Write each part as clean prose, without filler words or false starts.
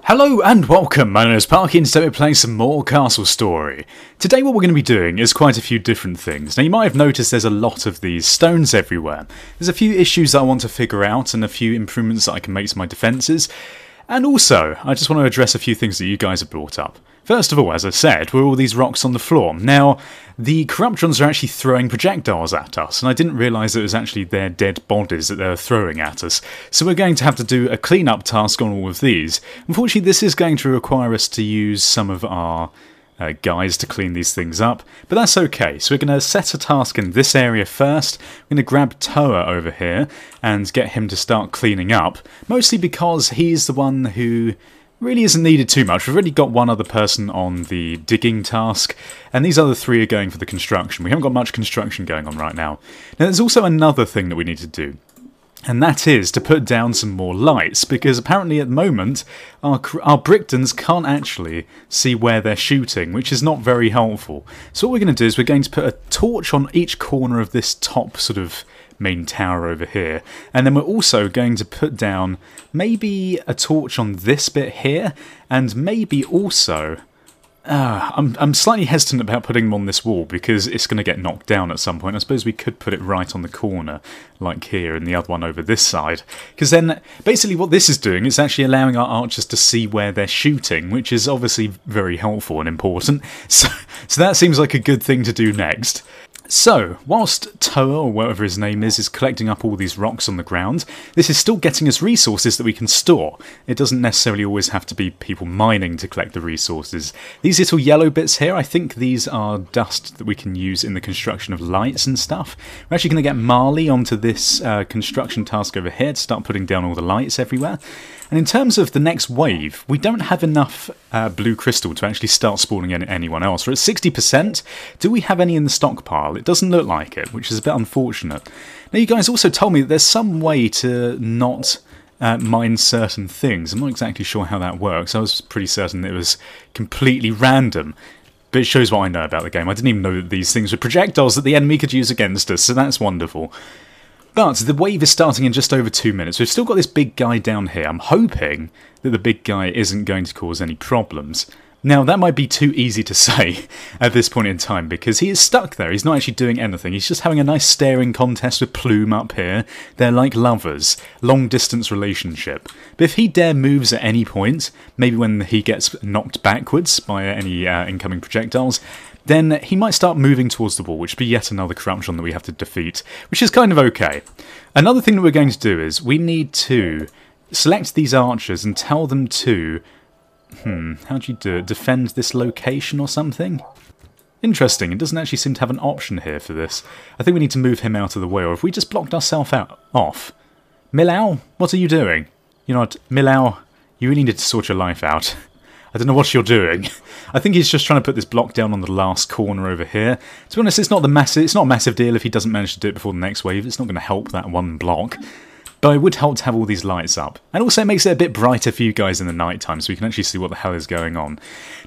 Hello and welcome, my name is Parky and today we're playing some more Castle Story. Today what we're going to be doing is quite a few different things. Now you might have noticed there's a lot of these stones everywhere. There's a few issues that I want to figure out and a few improvements that I can make to my defences. And also, I just want to address a few things that you guys have brought up. First of all, as I said, were all these rocks on the floor. Now, the Corruptrons are actually throwing projectiles at us, and I didn't realise it was actually their dead bodies that they were throwing at us. So we're going to have to do a clean-up task on all of these. Unfortunately, this is going to require us to use some of our guys to clean these things up, but that's okay. So we're going to set a task in this area first. We're going to grab Toa over here and get him to start cleaning up, mostly because he's the one who really isn't needed too much. We've already got one other person on the digging task, and these other three are going for the construction. We haven't got much construction going on right now. Now there's also another thing that we need to do, and that is to put down some more lights, because apparently at the moment our Bricktons can't actually see where they're shooting, which is not very helpful. So what we're going to do is we're going to put a torch on each corner of this top sort of main tower over here, and then we're also going to put down maybe a torch on this bit here, and maybe also I'm slightly hesitant about putting them on this wall because it's going to get knocked down at some point. I suppose we could put it right on the corner, like here, and the other one over this side. Because then, basically what this is doing is actually allowing our archers to see where they're shooting, which is obviously very helpful and important. So that seems like a good thing to do next. So, whilst Toa, or whatever his name is collecting up all these rocks on the ground, this is still getting us resources that we can store. It doesn't necessarily always have to be people mining to collect the resources. These little yellow bits here, I think these are dust that we can use in the construction of lights and stuff. We're actually going to get Marley onto this construction task over here to start putting down all the lights everywhere. And in terms of the next wave, we don't have enough blue crystal to actually start spawning anyone else. We're at 60%. Do we have any in the stockpile? It doesn't look like it, which is a bit unfortunate. Now you guys also told me that there's some way to not mine certain things. I'm not exactly sure how that works. I was pretty certain it was completely random. But it shows what I know about the game. I didn't even know that these things were projectiles that the enemy could use against us, so that's wonderful. But the wave is starting in just over 2 minutes. We've still got this big guy down here. I'm hoping that the big guy isn't going to cause any problems. Now, that might be too easy to say at this point in time, because he is stuck there. He's not actually doing anything. He's just having a nice staring contest with Plume up here. They're like lovers. Long-distance relationship. But if he dare moves at any point, maybe when he gets knocked backwards by any incoming projectiles, then he might start moving towards the wall, which would be yet another Corruption that we have to defeat, which is kind of okay. Another thing that we're going to do is we need to select these archers and tell them to, how do you do it? Defend this location or something? Interesting, it doesn't actually seem to have an option here for this. I think we need to move him out of the way, or if we just blocked ourselves off. Milau, what are you doing? You know what, Milau, you really need to sort your life out. I don't know what you're doing. I think he's just trying to put this block down on the last corner over here. To be honest, it's not a massive deal if he doesn't manage to do it before the next wave. It's not going to help that one block. But it would help to have all these lights up. And also it makes it a bit brighter for you guys in the night time, so we can actually see what the hell is going on.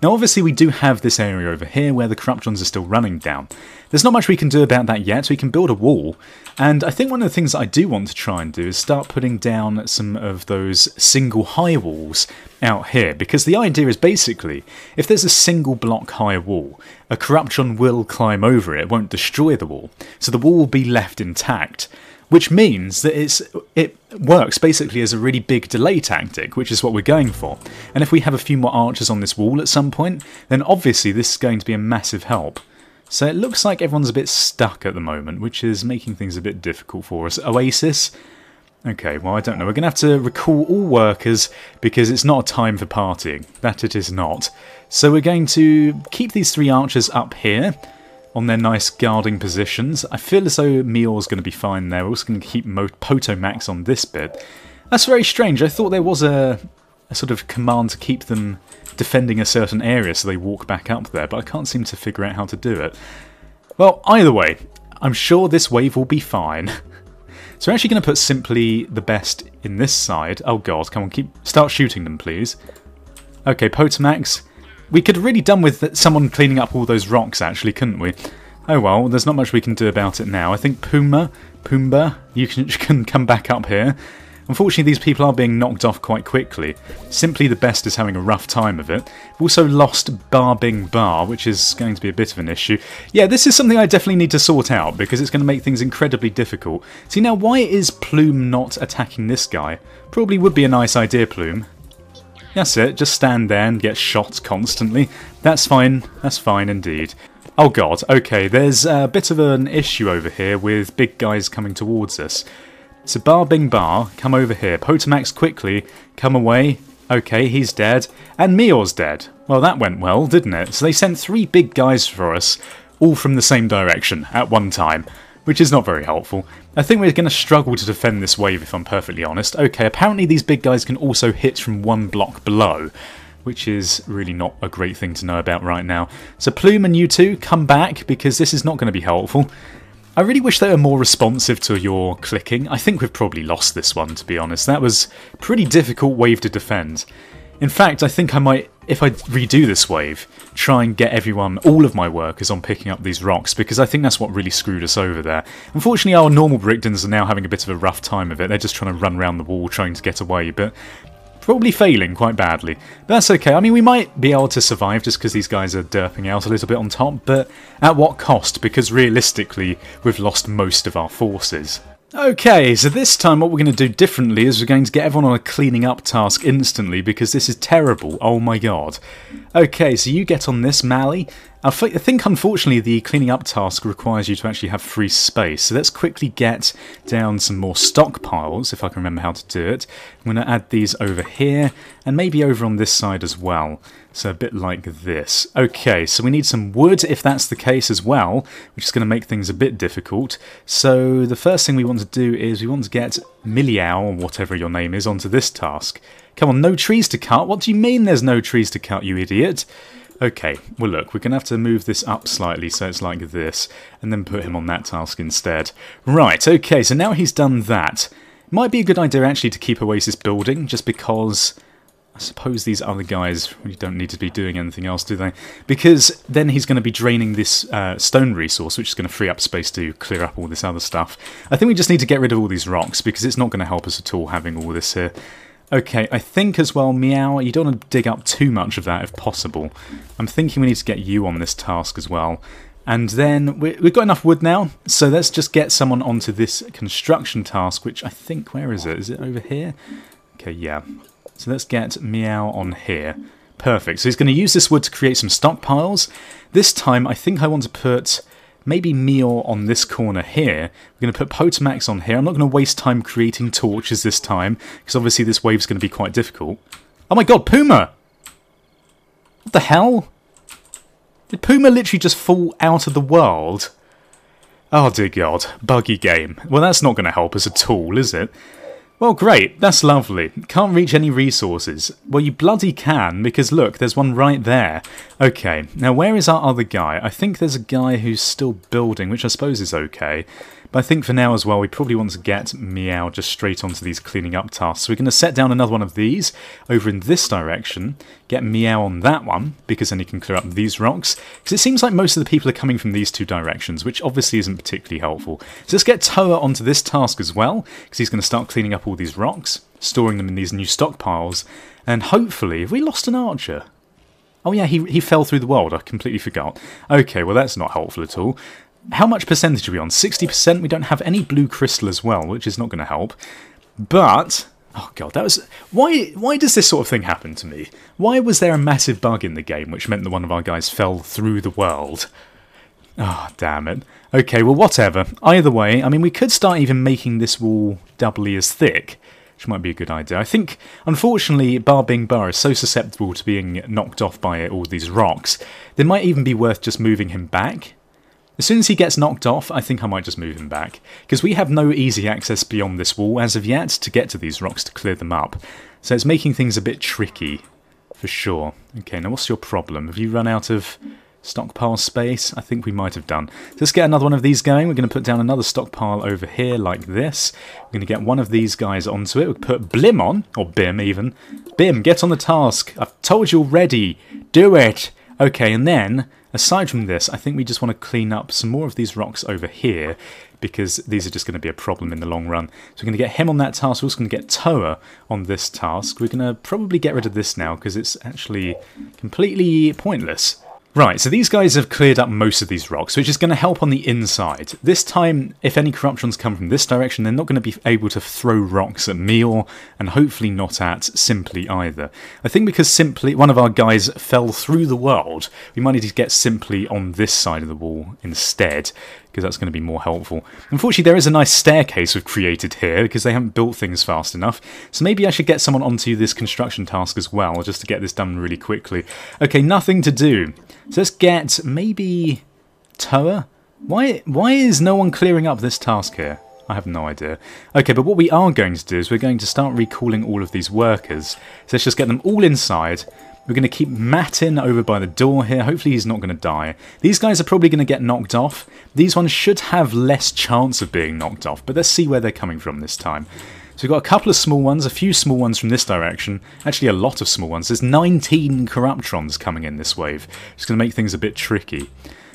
Now obviously we do have this area over here where the Corruptrons are still running down. There's not much we can do about that yet. We can build a wall. And I think one of the things that I do want to try and do is start putting down some of those single high walls out here. Because the idea is basically, if there's a single block high wall, a Corruption will climb over it. It won't destroy the wall. So the wall will be left intact. Which means that it works basically as a really big delay tactic, which is what we're going for. And if we have a few more archers on this wall at some point, then obviously this is going to be a massive help. So it looks like everyone's a bit stuck at the moment, which is making things a bit difficult for us. Oasis? Okay, well I don't know. We're going to have to recall all workers because it's not a time for partying. That it is not. So we're going to keep these three archers up here on their nice guarding positions. I feel as though Meor's going to be fine there. We're also going to keep Potomax on this bit. That's very strange. I thought there was a sort of command to keep them defending a certain area so they walk back up there, but I can't seem to figure out how to do it. Well, either way, I'm sure this wave will be fine. So we're actually going to put simply the best in this side. Oh god, come on, start shooting them, please. Okay, Potomax. We could have really done with someone cleaning up all those rocks, actually, couldn't we? Oh well, there's not much we can do about it now. I think Pumbaa, you can come back up here. Unfortunately, these people are being knocked off quite quickly. Simply the Best is having a rough time of it. We've also lost Bar, which is going to be a bit of an issue. Yeah, this is something I definitely need to sort out, because it's going to make things incredibly difficult. See, now, why is Plume not attacking this guy? Probably would be a nice idea, Plume. That's it, just stand there and get shot constantly. That's fine indeed. Oh god, okay, there's a bit of an issue over here with big guys coming towards us. So Bar, come over here. Potamax, quickly, come away. Okay, he's dead. And Meor's dead. Well, that went well, didn't it? So they sent 3 big guys for us, all from the same direction, at one time, which is not very helpful. I think we're going to struggle to defend this wave, if I'm perfectly honest. Okay, apparently these big guys can also hit from 1 block below, which is really not a great thing to know about right now. So Plume and you two, come back, because this is not going to be helpful. I really wish they were more responsive to your clicking. I think we've probably lost this one, to be honest. That was a pretty difficult wave to defend. In fact, I think I might, if I redo this wave, try and get everyone, all of my workers, on picking up these rocks, because I think that's what really screwed us over there. Unfortunately, our normal Brickdens are now having a bit of a rough time of it. They're just trying to run around the wall trying to get away, but probably failing quite badly. But that's okay. I mean, we might be able to survive just because these guys are derping out a little bit on top, but at what cost? Because realistically, we've lost most of our forces. Okay, so this time what we're going to do differently is we're going to get everyone on a cleaning up task instantly, because this is terrible. Oh my god. Okay, so you get on this, Mally. I think unfortunately the cleaning up task requires you to actually have free space, so let's quickly get down some more stockpiles, if I can remember how to do it. I'm going to add these over here, and maybe over on this side as well. So a bit like this. Okay, so we need some wood if that's the case as well, which is going to make things a bit difficult. So the first thing we want to do is we want to get Miliao, or whatever your name is, onto this task. Come on, no trees to cut? What do you mean there's no trees to cut, you idiot? Okay, well look, we're going to have to move this up slightly so it's like this, and then put him on that task instead. Right, okay, so now he's done that. It might be a good idea actually to keep Oasis building, just because I suppose these other guys really don't need to be doing anything else, do they? Because then he's going to be draining this stone resource, which is going to free up space to clear up all this other stuff. I think we just need to get rid of all these rocks, because it's not going to help us at all having all this here. Okay, I think as well, Meow, you don't want to dig up too much of that if possible. I'm thinking we need to get you on this task as well. And then we've got enough wood now, so let's just get someone onto this construction task, which I think, where is it? Is it over here? Okay, yeah. So let's get Meow on here. Perfect. So he's going to use this wood to create some stockpiles. This time, I think I want to put maybe Meow on this corner here. We're going to put Potamax on here. I'm not going to waste time creating torches this time, because obviously this wave's going to be quite difficult. Oh my god, Puma! What the hell? Did Puma literally just fall out of the world? Oh dear god, buggy game. Well, that's not going to help us at all, is it? Well, great, that's lovely. Can't reach any resources. Well, you bloody can, because look, there's one right there. Okay, now where is our other guy? I think there's a guy who's still building, which I suppose is okay. But I think for now as well, we probably want to get Meow just straight onto these cleaning up tasks. So we're going to set down another one of these over in this direction, get Meow on that one, because then he can clear up these rocks. Because it seems like most of the people are coming from these two directions, which obviously isn't particularly helpful. So let's get Toa onto this task as well, because he's going to start cleaning up all these rocks, storing them in these new stockpiles, and hopefully, have we lost an archer? Oh yeah, he fell through the world, I completely forgot. Okay, well that's not helpful at all. How much percentage are we on? 60%? We don't have any blue crystal as well, which is not going to help. But, oh god, that was... Why does this sort of thing happen to me? Why was there a massive bug in the game which meant that one of our guys fell through the world? Oh, damn it. Okay, well, whatever. Either way, I mean, we could start even making this wall doubly as thick, which might be a good idea. I think, unfortunately, Bar is so susceptible to being knocked off by all these rocks, it might even be worth just moving him back. As soon as he gets knocked off, I think I might just move him back, because we have no easy access beyond this wall as of yet to get to these rocks to clear them up. So it's making things a bit tricky, for sure. Okay, now what's your problem? Have you run out of stockpile space? I think we might have done. So let's get another one of these going. We're going to put down another stockpile over here like this. We're going to get one of these guys onto it. We'll put Blim on, or Bim even. Bim, get on the task. I've told you already. Do it. Okay, and then... aside from this, I think we just want to clean up some more of these rocks over here, because these are just going to be a problem in the long run. So we're going to get him on that task. We're also going to get Toa on this task. We're going to probably get rid of this now because it's actually completely pointless. Right, so these guys have cleared up most of these rocks, which is going to help on the inside. This time, if any corruptions come from this direction, they're not going to be able to throw rocks at me, and hopefully not at Simply either. I think because Simply, one of our guys fell through the world, we might need to get Simply on this side of the wall instead, because that's going to be more helpful. Unfortunately, there is a nice staircase we've created here, because they haven't built things fast enough, so maybe I should get someone onto this construction task as well, just to get this done really quickly. Okay, nothing to do. So let's get maybe Toa. Why is no one clearing up this task here? I have no idea. Okay, but what we are going to do is we're going to start recalling all of these workers. So let's just get them all inside. We're going to keep Matin over by the door here. Hopefully he's not going to die. These guys are probably going to get knocked off. These ones should have less chance of being knocked off, but let's see where they're coming from this time. So we've got a couple of small ones, a few small ones from this direction. Actually, a lot of small ones. There's 19 Corruptrons coming in this wave. It's going to make things a bit tricky.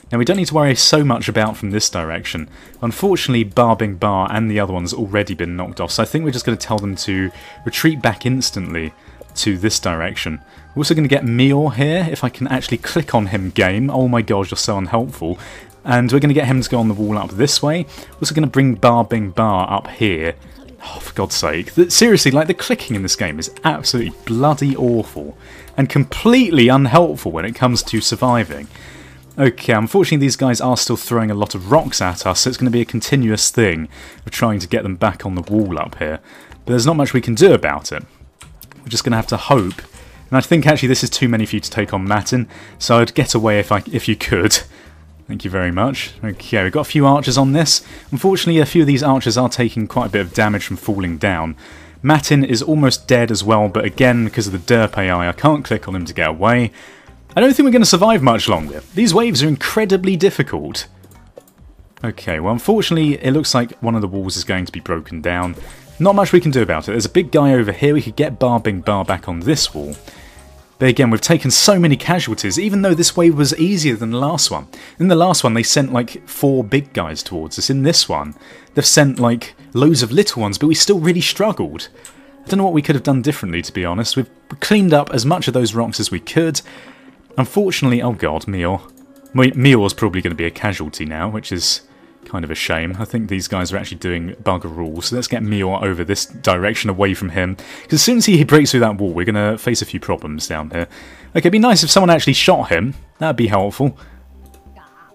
Now, we don't need to worry so much about from this direction. Unfortunately, Barbing Bar and the other one's already been knocked off, so I think we're just going to tell them to retreat back instantly to this direction. We're also going to get Meor here, if I can actually click on him, game. Oh my gosh, you're so unhelpful. And we're going to get him to go on the wall up this way. We're also going to bring Barbing Bar up here. Oh, for God's sake. Seriously, like, the clicking in this game is absolutely bloody awful and completely unhelpful when it comes to surviving. Okay, unfortunately these guys are still throwing a lot of rocks at us, so it's going to be a continuous thing of trying to get them back on the wall up here. But there's not much we can do about it. We're just going to have to hope. And I think actually this is too many for you to take on Matin, so I'd get away if you could. Thank you very much. Okay, we've got a few archers on this. Unfortunately, a few of these archers are taking quite a bit of damage from falling down. Matin is almost dead as well, but again, because of the derp AI, I can't click on him to get away. I don't think we're going to survive much longer. These waves are incredibly difficult. Okay, well, unfortunately, it looks like one of the walls is going to be broken down. Not much we can do about it. There's a big guy over here. We could get Barbing Bar back on this wall. But again, we've taken so many casualties, even though this wave was easier than the last one. In the last one, they sent like 4 big guys towards us. In this one, they've sent like loads of little ones, but we still really struggled. I don't know what we could have done differently, to be honest. We've cleaned up as much of those rocks as we could. Unfortunately, oh god, Meor. Meor's probably going to be a casualty now, which is kind of a shame. I think these guys are actually doing bugger all, so let's get Meor over this direction away from him. Because as soon as he breaks through that wall, we're going to face a few problems down here. Okay, it'd be nice if someone actually shot him. That'd be helpful.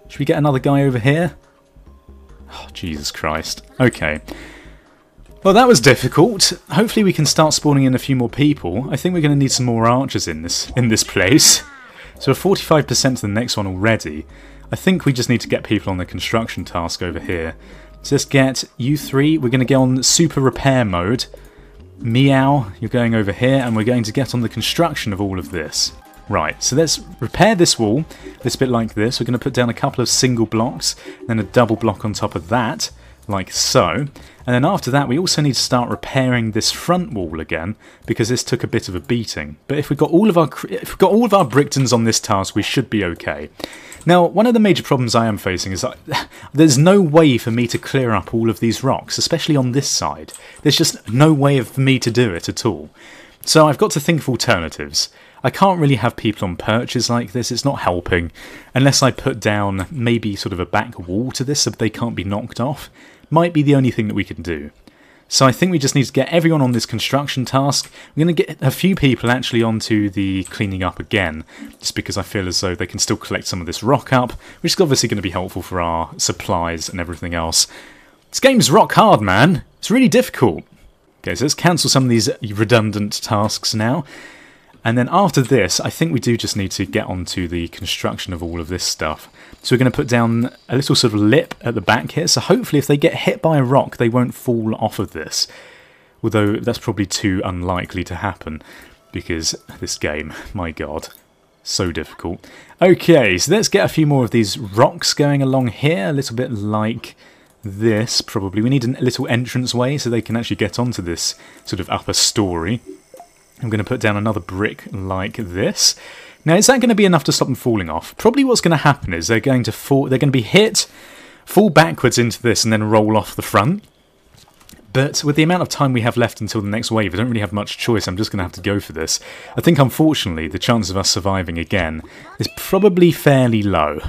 Should we get another guy over here? Oh, Jesus Christ. Okay. Well, that was difficult. Hopefully we can start spawning in a few more people. I think we're going to need some more archers in this place. So we're 45% to the next one already. I think we just need to get people on the construction task over here. So let's get you 3. We're going to go on super repair mode. Meow, you're going over here, and we're going to get on the construction of all of this. Right, so let's repair this wall, this bit like this. We're going to put down a couple of single blocks, then a double block on top of that, like so. And then after that, we also need to start repairing this front wall again, because this took a bit of a beating. But if we've got all of our Bricktons on this task, we should be okay. Now, one of the major problems I am facing is that there's no way for me to clear up all of these rocks, especially on this side. There's just no way for me to do it at all. So I've got to think of alternatives. I can't really have people on perches like this, it's not helping, unless I put down maybe sort of a back wall to this so they can't be knocked off. Might be the only thing that we can do. So I think we just need to get everyone on this construction task. We're going to get a few people actually onto the cleaning up again, just because I feel as though they can still collect some of this rock up, which is obviously going to be helpful for our supplies and everything else. This game's rock hard, man. It's really difficult. Okay, so let's cancel some of these redundant tasks now. And then after this, I think we do just need to get onto the construction of all of this stuff. So we're going to put down a little sort of lip at the back here, so hopefully if they get hit by a rock, they won't fall off of this. Although that's probably too unlikely to happen, because this game, my god, so difficult. Okay, so let's get a few more of these rocks going along here, a little bit like this, probably. We need a little entrance way so they can actually get onto this sort of upper story. I'm going to put down another brick like this. Now, is that going to be enough to stop them falling off? Probably what's going to happen is they're going to be hit, fall backwards into this and then roll off the front. But with the amount of time we have left until the next wave, I don't really have much choice. I'm just going to have to go for this. I think, unfortunately, the chance of us surviving again is probably fairly low.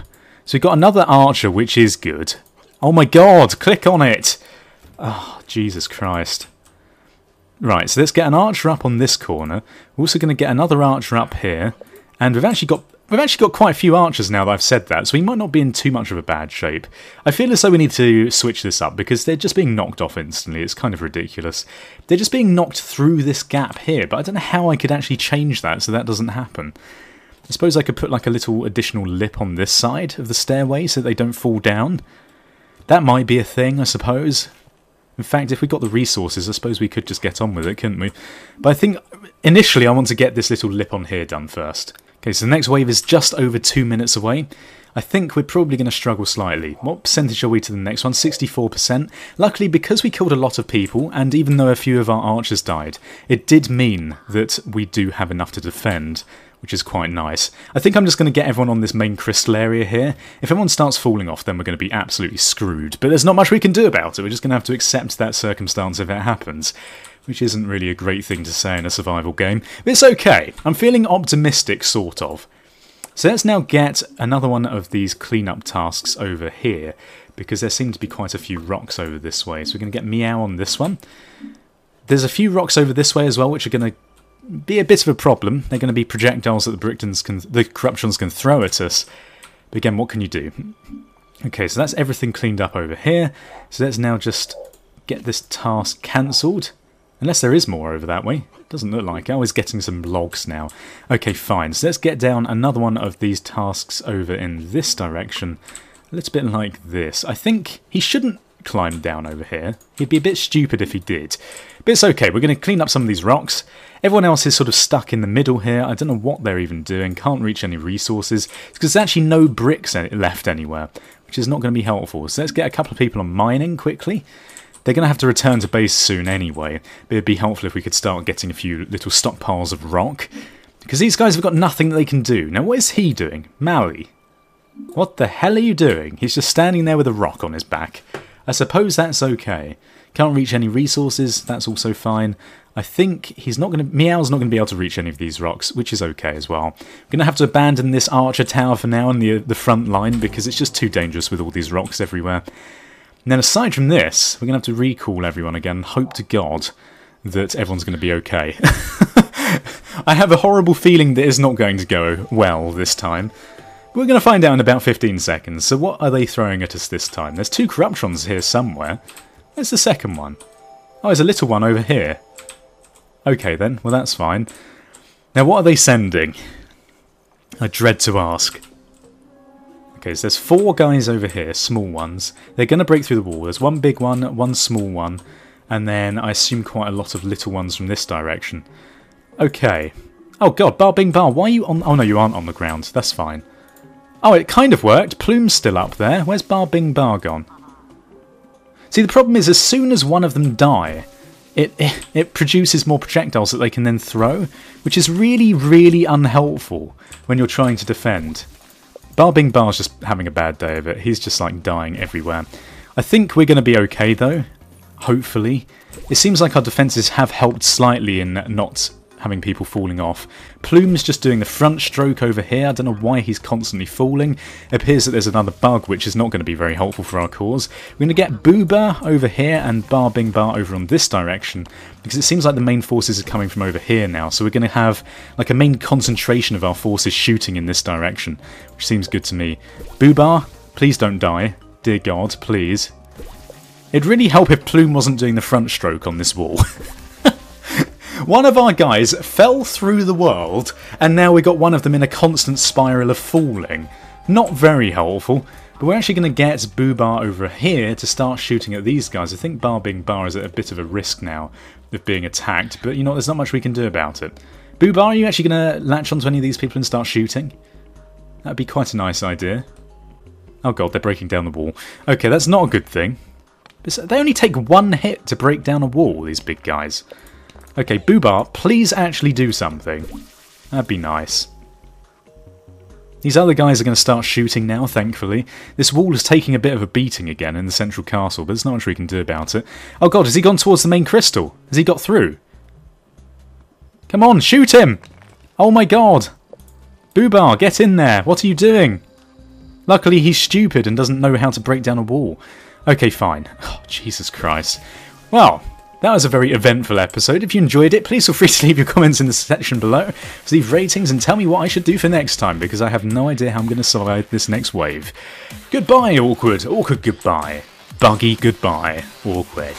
So we've got another archer, which is good. Oh my god, click on it! Oh, Jesus Christ. Right, so let's get an archer up on this corner. We're also going to get another archer up here. And we've actually got quite a few archers now that I've said that, so we might not be in too much of a bad shape. I feel as though we need to switch this up, because they're just being knocked off instantly. It's kind of ridiculous. They're just being knocked through this gap here, but I don't know how I could actually change that so that doesn't happen. I suppose I could put like a little additional lip on this side of the stairway so they don't fall down. That might be a thing, I suppose. In fact, if we got the resources, I suppose we could just get on with it, couldn't we? But I think, initially, I want to get this little lip on here done first. Okay, so the next wave is just over 2 minutes away. I think we're probably going to struggle slightly. What percentage are we to the next one? 64%. Luckily, because we killed a lot of people, and even though a few of our archers died, it did mean that we do have enough to defend, which is quite nice. I think I'm just going to get everyone on this main crystal area here. If everyone starts falling off, then we're going to be absolutely screwed. But there's not much we can do about it. We're just going to have to accept that circumstance if it happens, which isn't really a great thing to say in a survival game. But it's okay. I'm feeling optimistic, sort of. So let's now get another one of these cleanup tasks over here, because there seem to be quite a few rocks over this way. So we're going to get Meow on this one. There's a few rocks over this way as well, which are going to be a bit of a problem. They're going to be projectiles that the corruptions can throw at us. But again, what can you do? Okay, so that's everything cleaned up over here. So let's now just get this task cancelled. Unless there is more over that way. Doesn't look like it. I was getting some logs now. Okay, fine. So let's get down another one of these tasks over in this direction. A little bit like this. I think he shouldn't climb down over here. He'd be a bit stupid if he did. But it's okay. We're going to clean up some of these rocks. Everyone else is sort of stuck in the middle here. I don't know what they're even doing. Can't reach any resources. It's because there's actually no bricks left anywhere, which is not going to be helpful. So let's get a couple of people on mining quickly. They're going to have to return to base soon anyway, but it'd be helpful if we could start getting a few little stockpiles of rock, because these guys have got nothing that they can do. Now, what is he doing? Maui. What the hell are you doing? He's just standing there with a rock on his back. I suppose that's okay. Can't reach any resources, that's also fine. I think he's not going to... Meow's not going to be able to reach any of these rocks, which is okay as well. I'm going to have to abandon this archer tower for now in the front line, because it's just too dangerous with all these rocks everywhere. And then aside from this, we're going to have to recall everyone again and hope to God that everyone's going to be okay. I have a horrible feeling that it's not going to go well this time. We're going to find out in about 15 seconds. So what are they throwing at us this time? There's two corruptions here somewhere. Where's the second one? Oh, there's a little one over here. Okay then, well that's fine. Now what are they sending? I dread to ask. Okay, so there's 4 guys over here, small ones. They're going to break through the wall. There's one big one, one small one, and then I assume quite a lot of little ones from this direction. Okay. Oh god, Bar Bing Bar, why are you on... Oh no, you aren't on the ground. That's fine. Oh, it kind of worked. Plume's still up there. Where's Bar Bing Bar gone? See, the problem is, as soon as one of them die, it produces more projectiles that they can then throw, which is really, really unhelpful when you're trying to defend. Bar Bing Bar's just having a bad day of it. He's just like dying everywhere. I think we're going to be okay though. Hopefully. It seems like our defences have helped slightly in not having people falling off. Plume's just doing the front stroke over here. I don't know why he's constantly falling. It appears that there's another bug, which is not going to be very helpful for our cause. We're going to get Booba over here and Bar Bing Bar over on this direction, because it seems like the main forces are coming from over here now. So we're going to have like a main concentration of our forces shooting in this direction, which seems good to me. Booba, please don't die. Dear God, please. It'd really help if Plume wasn't doing the front stroke on this wall. One of our guys fell through the world, and now we got one of them in a constant spiral of falling. Not very helpful, but we're actually going to get Boobar over here to start shooting at these guys. I think Bar Bing Bar is at a bit of a risk now of being attacked, but you know, there's not much we can do about it. Boobar, are you actually going to latch onto any of these people and start shooting? That'd be quite a nice idea. Oh god, they're breaking down the wall. Okay, that's not a good thing. They only take 1 hit to break down a wall, these big guys. Okay, Boobar, please actually do something. That'd be nice. These other guys are going to start shooting now, thankfully. This wall is taking a bit of a beating again in the central castle, but there's not much we can do about it. Oh god, has he gone towards the main crystal? Has he got through? Come on, shoot him! Oh my god! Boobar, get in there! What are you doing? Luckily he's stupid and doesn't know how to break down a wall. Okay, fine. Oh, Jesus Christ. Well, that was a very eventful episode. If you enjoyed it, please feel free to leave your comments in the section below, leave ratings and tell me what I should do for next time, because I have no idea how I'm going to survive this next wave. Goodbye, Awkward. Awkward goodbye. Buggy goodbye. Awkward.